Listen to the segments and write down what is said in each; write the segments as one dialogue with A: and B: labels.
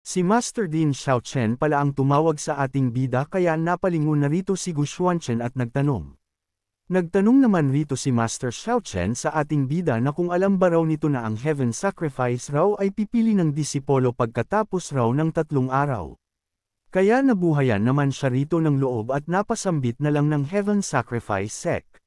A: Si Master Din Xiaochen pala ang tumawag sa ating bida kaya napalingon na rito si Gu Xuanchen at nagtanong. Nagtanong naman rito si Master Xiaochen sa ating bida na kung alam ba raw nito na ang heaven sacrifice raw ay pipili ng disipolo pagkatapos raw ng 3 araw. Kaya nabuhayan naman siya rito ng loob at napasambit na lang ng heaven sacrifice sect.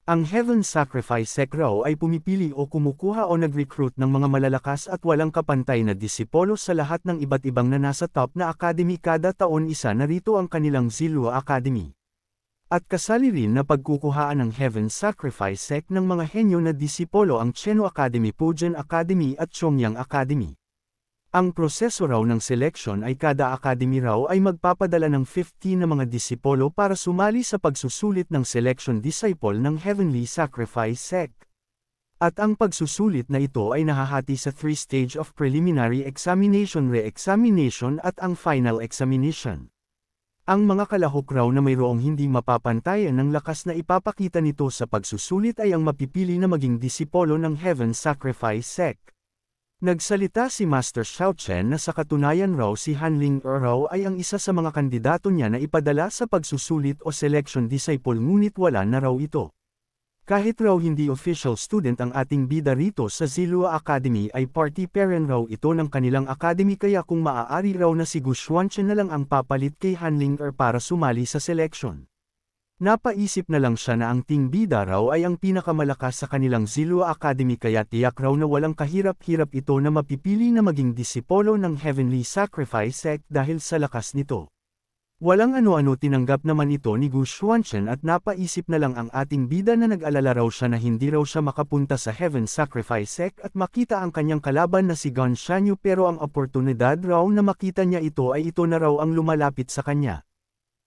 A: Ang heaven sacrifice sect raw ay pumipili o kumukuha o nag-recruit ng mga malalakas at walang kapantay na disipolo sa lahat ng iba't ibang na nasa top na academy kada taon isa na rito ang kanilang Zilua Academy. At kasali rin na pagkukuhaan ng heaven sacrifice sect ng mga henyo na disipolo ang Cheno Academy, Pujan Academy at Chongyang Academy. Ang proseso raw ng selection ay kada academy raw ay magpapadala ng 50 na mga disipolo para sumali sa pagsusulit ng selection disciple ng Heavenly Sacrifice Sect. At ang pagsusulit na ito ay nahahati sa 3 stage of preliminary examination, re-examination at ang final examination. Ang mga kalahok raw na mayroong hindi mapapantayan ng lakas na ipapakita nito sa pagsusulit ay ang mapipili na maging disipolo ng Heaven Sacrifice Sect. Nagsalita si Master Xiaochen na sa katunayan raw si Hanling raw ay ang isa sa mga kandidato niya na ipadala sa pagsusulit o selection disciple ngunit wala na raw ito. Kahit raw hindi official student ang ating bida rito sa Zilua Academy ay party parent raw ito ng kanilang academy kaya kung maaari raw na si Gu Xuanchen na lang ang papalit kay Hanling para sumali sa selection. Napaisip na lang siya na ang Team Bida raw ay ang pinakamalakas sa kanilang Zilua Academy kaya tiyak raw na walang kahirap-hirap ito na mapipili na maging disipolo ng Heavenly Sacrifice Sect dahil sa lakas nito. Walang ano-ano tinanggap naman ito ni Gu Xuanchen at napaisip na lang ang ating bida na nag-alala raw siya na hindi raw siya makapunta sa Heaven Sacrifice Sect at makita ang kanyang kalaban na si Gan Shanyu pero ang oportunidad raw na makita niya ito ay ito na raw ang lumalapit sa kanya.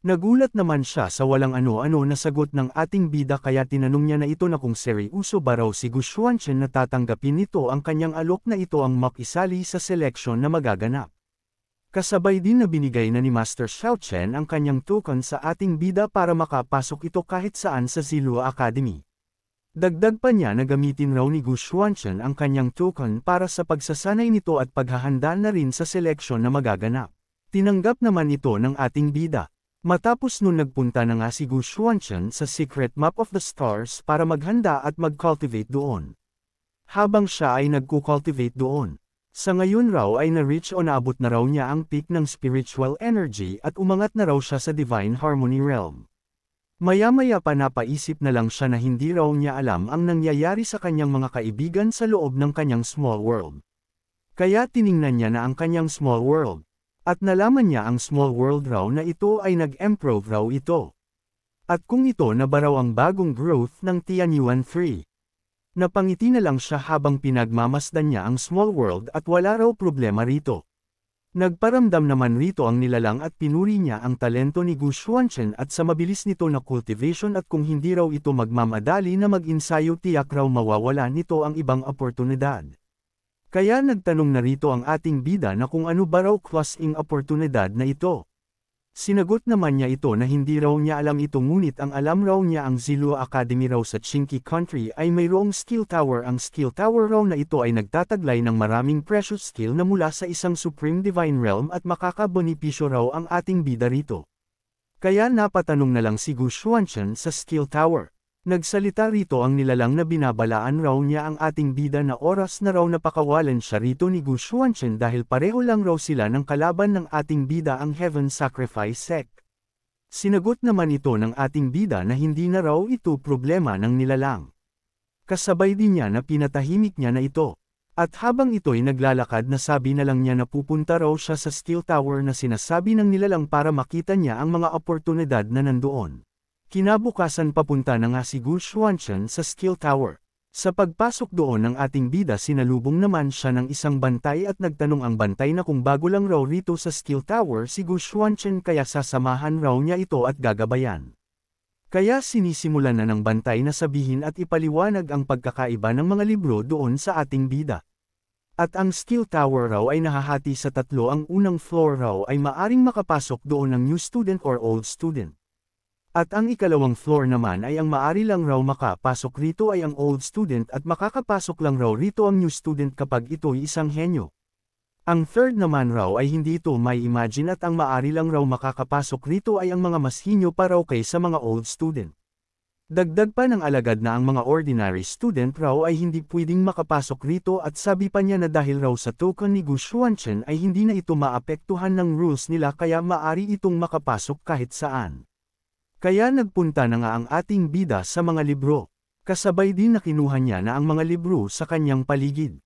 A: Nagulat naman siya sa walang ano-ano na sagot ng ating bida kaya tinanong niya na ito na kung seryoso ba raw si Gu Xuanchen na tatanggapin nito ang kanyang alok na ito ang makisali sa selection na magaganap. Kasabay din na binigay na ni Master Xiaochen ang kanyang token sa ating bida para makapasok ito kahit saan sa Zilua Academy. Dagdag pa niya na gamitin raw ni Gu Xuanchen ang kanyang token para sa pagsasanay nito at paghahanda na rin sa selection na magaganap. Tinanggap naman ito ng ating bida. Matapos nun nagpunta na nga si Gu Xuanchen sa Secret Map of the Stars para maghanda at mag-cultivate doon. Habang siya ay nagku-cultivate doon, sa ngayon raw ay na-reach o naabot na raw niya ang peak ng spiritual energy at umangat na raw siya sa Divine Harmony Realm. Maya-maya pa napaisip na lang siya na hindi raw niya alam ang nangyayari sa kanyang mga kaibigan sa loob ng kanyang small world. Kaya tiningnan niya na ang kanyang small world. At nalaman niya ang small world raw na ito ay nag-improve raw ito. At kung ito na ba raw ang bagong growth ng Tianyuan 3. Napangiti na lang siya habang pinagmamasdan niya ang small world at wala raw problema rito. Nagparamdam naman rito ang nilalang at pinuri niya ang talento ni Gu Xuanchen at sa mabilis nito na cultivation at kung hindi raw ito magmamadali na mag-insayo tiyak raw mawawala nito ang ibang oportunidad. Kaya nagtanong na rito ang ating bida na kung ano ba raw klaseng oportunidad na ito. Sinagot naman niya ito na hindi raw niya alam ito ngunit ang alam raw niya ang Zilua Academy raw sa Chinky Country ay mayroong skill tower. Ang skill tower raw na ito ay nagtataglay ng maraming precious skill na mula sa isang Supreme Divine Realm at makakabonipisyo raw ang ating bida rito. Kaya napatanong na lang si Gu Xuanchen sa skill tower. Nagsalita rito ang nilalang na binabalaan raw niya ang ating bida na oras na raw napakawalan siya rito ni Gu Xuanchen dahil pareho lang raw sila ng kalaban ng ating bida ang Heaven Sacrifice Sect. Sinagot naman ito ng ating bida na hindi na raw ito problema ng nilalang. Kasabay din niya na pinatahimik niya na ito. At habang ito'y naglalakad na sabi na lang niya na pupunta raw siya sa skill tower na sinasabi ng nilalang para makita niya ang mga oportunidad na nandoon. Kinabukasan papunta na nga si Gu Xuanchen sa skill tower. Sa pagpasok doon ng ating bida sinalubong naman siya ng isang bantay at nagtanong ang bantay na kung bago lang raw rito sa skill tower si Gu Xuanchen kaya sasamahan raw niya ito at gagabayan. Kaya sinisimulan na ng bantay na sabihin at ipaliwanag ang pagkakaiba ng mga libro doon sa ating bida. At ang skill tower raw ay nahahati sa 3. Ang unang floor raw ay maaring makapasok doon ng new student or old student. At ang ikalawang floor naman ay ang maari lang raw makapasok rito ay ang old student at makakapasok lang raw rito ang new student kapag ito'y isang henyo. Ang third naman raw ay hindi ito may imagine at ang maari lang raw makakapasok rito ay ang mga mas hinyo pa raw kaysa mga old student. Dagdag pa ng alagad na ang mga ordinary student raw ay hindi pwedeng makapasok rito at sabi pa niya na dahil raw sa token ni Gu Xuanchen ay hindi na ito maapektuhan ng rules nila kaya maari itong makapasok kahit saan. Kaya nagpunta na nga ang ating bida sa mga libro. Kasabay din na kinuha niya na ang mga libro sa kanyang paligid.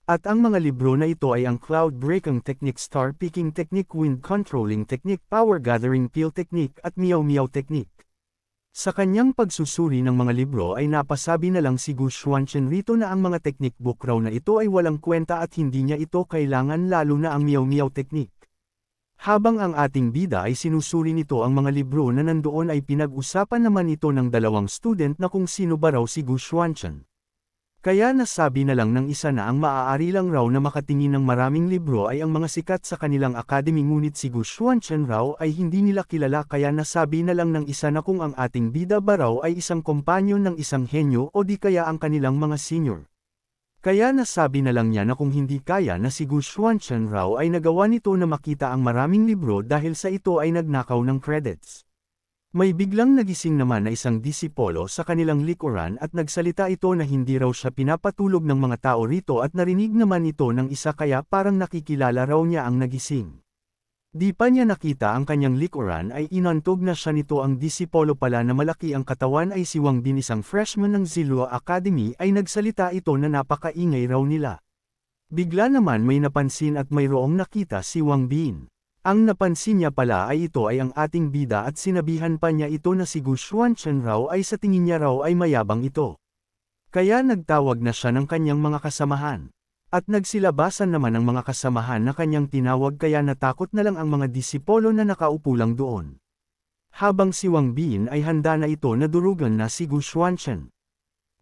A: At ang mga libro na ito ay ang Cloud Breaking Technique, Star Picking Technique, Wind Controlling Technique, Power Gathering Peel Technique at Meow Meow Technique. Sa kanyang pagsusuri ng mga libro ay napasabi na lang si Gu Xuanchen rito na ang mga technique book raw na ito ay walang kwenta at hindi niya ito kailangan lalo na ang Meow Meow Technique. Habang ang ating bida ay sinusuri nito ang mga libro na nandoon ay pinag-usapan naman ito ng dalawang student na kung sino ba raw si Gu Xuanchen. Kaya nasabi na lang ng isa na ang maaari lang raw na makatingin ng maraming libro ay ang mga sikat sa kanilang academy ngunit si Gu Xuanchen raw ay hindi nila kilala kaya nasabi na lang ng isa na kung ang ating bida ba raw ay isang kompanyon ng isang henyo o di kaya ang kanilang mga senior. Kaya nasabi na lang niya na kung hindi kaya na si Gu Xuanchen raw ay nagawa nito na makita ang maraming libro dahil sa ito ay nagnakaw ng credits. May biglang nagising naman na isang disipolo sa kanilang likuran at nagsalita ito na hindi raw siya pinapatulog ng mga tao rito at narinig naman ito ng isa kaya parang nakikilala raw niya ang nagising. Di pa niya nakita ang kanyang likuran ay inantog na siya nito ang disipolo pala na malaki ang katawan ay si Wang Bin isang freshman ng Zilua Academy ay nagsalita ito na napakaingay raw nila. Bigla naman may napansin at mayroong nakita si Wang Bin. Ang napansin niya pala ay ito ay ang ating bida at sinabihan pa niya ito na si Gu Xuanchen raw ay sa tingin niya raw ay mayabang ito. Kaya nagtawag na siya ng kanyang mga kasamahan. At nagsilabasan naman ang mga kasamahan na kanyang tinawag kaya natakot na lang ang mga disipolo na nakaupo lang doon. Habang si Wang Bin ay handa na ito na durugan na si Gu Xuanchen.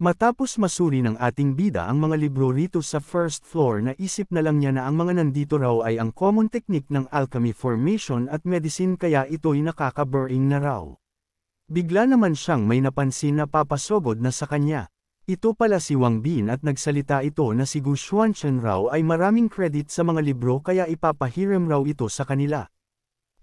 A: Matapos masuri ng ating bida ang mga libro rito sa first floor naisip na lang niya na ang mga nandito raw ay ang common technique ng alchemy formation at medicine kaya ito'y nakaka-boring na raw. Bigla naman siyang may napansin na papasogod na sa kanya. Ito pala si Wang Bin at nagsalita ito na si Gu Xuanchen raw ay maraming credit sa mga libro kaya ipapahiram raw ito sa kanila.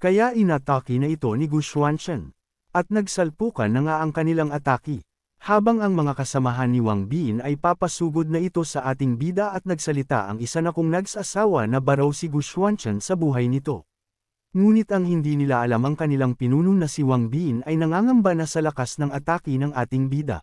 A: Kaya inatake na ito ni Gu Xuanchen. At nagsalpukan na nga ang kanilang atake. Habang ang mga kasamahan ni Wang Bin ay papasugod na ito sa ating bida at nagsalita ang isa na kung nagsasawa na baraw si Gu Xuanchen sa buhay nito. Ngunit ang hindi nila alam ang kanilang pinuno na si Wang Bin ay nangangamba na sa lakas ng atake ng ating bida.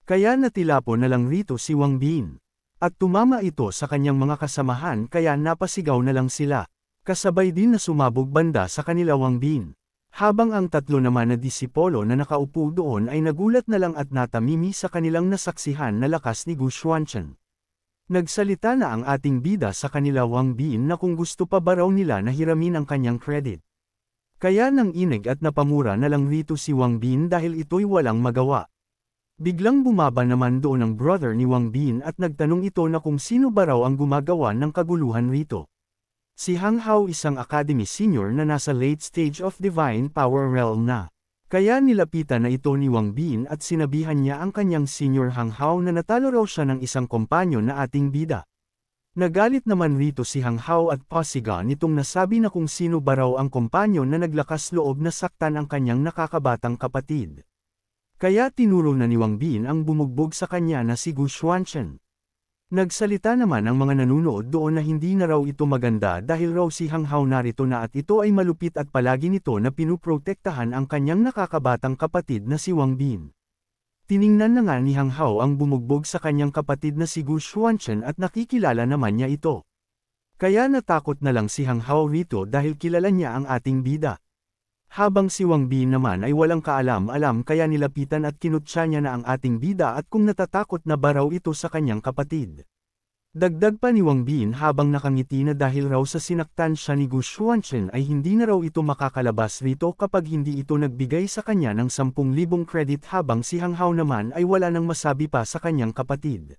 A: Kaya natilapo na lang rito si Wang Bin. At tumama ito sa kanyang mga kasamahan kaya napasigaw na lang sila. Kasabay din na sumabog banda sa kanila Wang Bin. Habang ang tatlo naman na disipolo na nakaupo doon ay nagulat na lang at natamimi sa kanilang nasaksihan na lakas ni Gu Xuanchen. Nagsalita na ang ating bida sa kanila Wang Bin na kung gusto pa ba raw nila na hiramin ang kanyang credit. Kaya nang inig at napamura na lang rito si Wang Bin dahil ito'y walang magawa. Biglang bumaba naman doon ang brother ni Wang Bin at nagtanong ito na kung sino ba raw ang gumagawa ng kaguluhan rito. Si Hang Hao isang academy senior na nasa late stage of divine power realm na. Kaya nilapitan na ito ni Wang Bin at sinabihan niya ang kanyang senior Hang Hao na natalo raw siya ng isang kompanyon na ating bida. Nagalit naman rito si Hang Hao at pasiga nitong nasabi na kung sino ba raw ang kompanyon na naglakas loob na saktan ang kanyang nakakabatang kapatid. Kaya tinuro na ni Wang Bin ang bumugbog sa kanya na si Gu Xuanchen. Nagsalita naman ang mga nanunood doon na hindi na raw ito maganda dahil raw si Hang Hao narito na at ito ay malupit at palagi nito na pinuprotektahan ang kanyang nakakabatang kapatid na si Wang Bin. Tiningnan na nga ni Hang Hao ang bumugbog sa kanyang kapatid na si Gu Xuanchen at nakikilala naman niya ito. Kaya natakot na lang si Hang Hao rito dahil kilala niya ang ating bida. Habang si Wang Bin naman ay walang kaalam-alam kaya nilapitan at kinutya niya na ang ating bida at kung natatakot na ba raw ito sa kanyang kapatid. Dagdag pa ni Wang Bin habang nakangiti na dahil raw sa sinaktan siya ni Gu Xuanchen ay hindi na raw ito makakalabas rito kapag hindi ito nagbigay sa kanya ng 10,000 credit habang si Hang Hao naman ay wala nang masabi pa sa kanyang kapatid.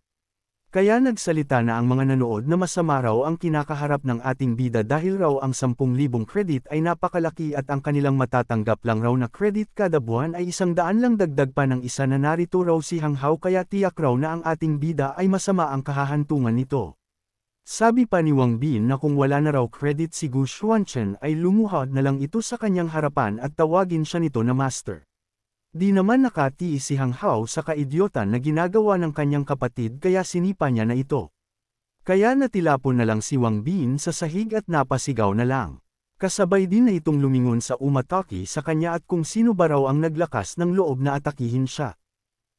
A: Kaya nagsalita na ang mga nanood na masama raw ang kinakaharap ng ating bida dahil raw ang 10,000 credit ay napakalaki at ang kanilang matatanggap lang raw na credit kada buwan ay 100 lang dagdag pa ng isa na narito raw si Hang Hao kaya tiyak raw na ang ating bida ay masama ang kahahantungan nito. Sabi pa ni Wang Bin na kung wala na raw credit si Gu Xuanchen ay lumuhod na lang ito sa kanyang harapan at tawagin siya nito na master. Di naman nakatiis si Hang Hao sa kaidyotan na ginagawa ng kanyang kapatid kaya sinipa niya na ito. Kaya natilapon na lang si Wang Bin sa sahig at napasigaw na lang. Kasabay din na itong lumingon sa umatake sa kanya at kung sino ba raw ang naglakas ng loob na atakihin siya.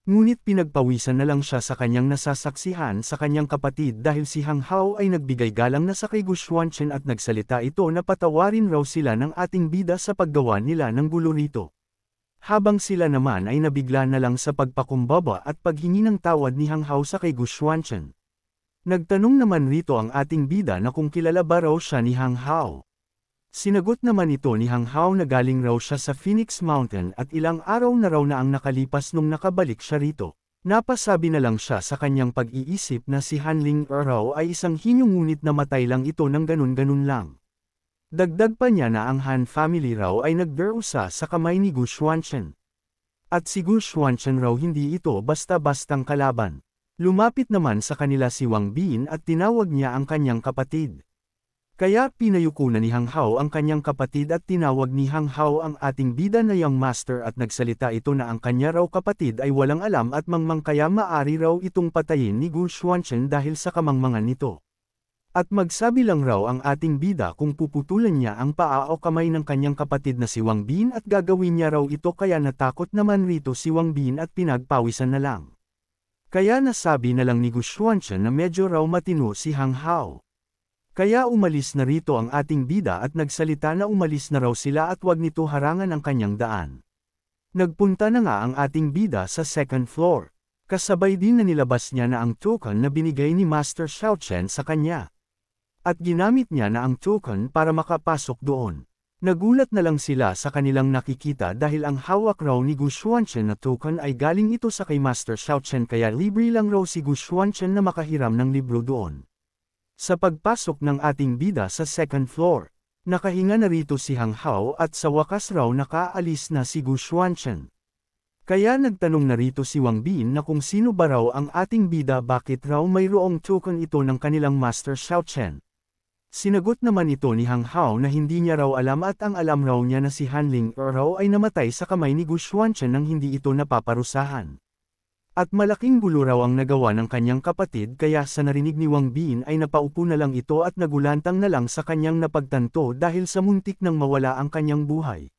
A: Ngunit pinagpawisan na lang siya sa kanyang nasasaksihan sa kanyang kapatid dahil si Hang Hao ay nagbigay galang na sa kay Gu Xuanchen at nagsalita ito na patawarin raw sila ng ating bida sa paggawa nila ng gulo rito. Habang sila naman ay nabigla na lang sa pagpakumbaba at paghingi ng tawad ni Hang Hao sa kay Gu Xuanchen. Nagtanong naman rito ang ating bida na kung kilala ba raw siya ni Hang Hao. Sinagot naman ito ni Hang Hao na galing raw siya sa Phoenix Mountain at ilang araw na raw na ang nakalipas nung nakabalik siya rito. Napasabi na lang siya sa kanyang pag-iisip na si Hanling raw ay isang hinyo ngunit namatay lang ito ng ganun-ganun lang. Dagdag pa niya na ang Han family raw ay nagberusa sa kamay ni Gu Xuanchen. At si Gu Xuanchen raw hindi ito basta-bastang kalaban. Lumapit naman sa kanila si Wang Bin at tinawag niya ang kanyang kapatid. Kaya pinayuko na ni Hang Hao ang kanyang kapatid at tinawag ni Hang Hao ang ating bida na young master at nagsalita ito na ang kanya raw kapatid ay walang alam at mangmang kaya maari raw itong patayin ni Gu Xuanchen dahil sa kamangmangan nito. At magsabi lang raw ang ating bida kung puputulan niya ang paa o kamay ng kanyang kapatid na si Wang Bin at gagawin niya raw ito kaya natakot naman rito si Wang Bin at pinagpawisan na lang. Kaya nasabi na lang ni Gu Xuanchen na medyo raw matino si Hang Hao. Kaya umalis na rito ang ating bida at nagsalita na umalis na raw sila at wag nito harangan ang kanyang daan. Nagpunta na nga ang ating bida sa second floor. Kasabay din na nilabas niya na ang token na binigay ni Master Xiaochen sa kanya. At ginamit niya na ang token para makapasok doon. Nagulat na lang sila sa kanilang nakikita dahil ang hawak raw ni Gu Xuanchen na token ay galing ito sa kay Master Xiaochen kaya libre lang raw si Gu Xuanchen na makahiram ng libro doon. Sa pagpasok ng ating bida sa second floor, nakahinga na rito si Hang Hao at sa wakas raw nakaalis na si Gu Xuanchen. Kaya nagtanong na rito si Wang Bin na kung sino ba raw ang ating bida bakit raw mayroong token ito ng kanilang Master Xiaochen. Sinagot naman ito ni Hang Hao na hindi niya raw alam at ang alam raw niya na si Hanling raw ay namatay sa kamay ni Gu Xuanchen nang hindi ito napaparusahan. At malaking gulo raw ang nagawa ng kanyang kapatid kaya sa narinig ni Wang Bin ay napaupo na lang ito at nagulantang na lang sa kanyang napagtanto dahil sa muntik nang mawala ang kanyang buhay.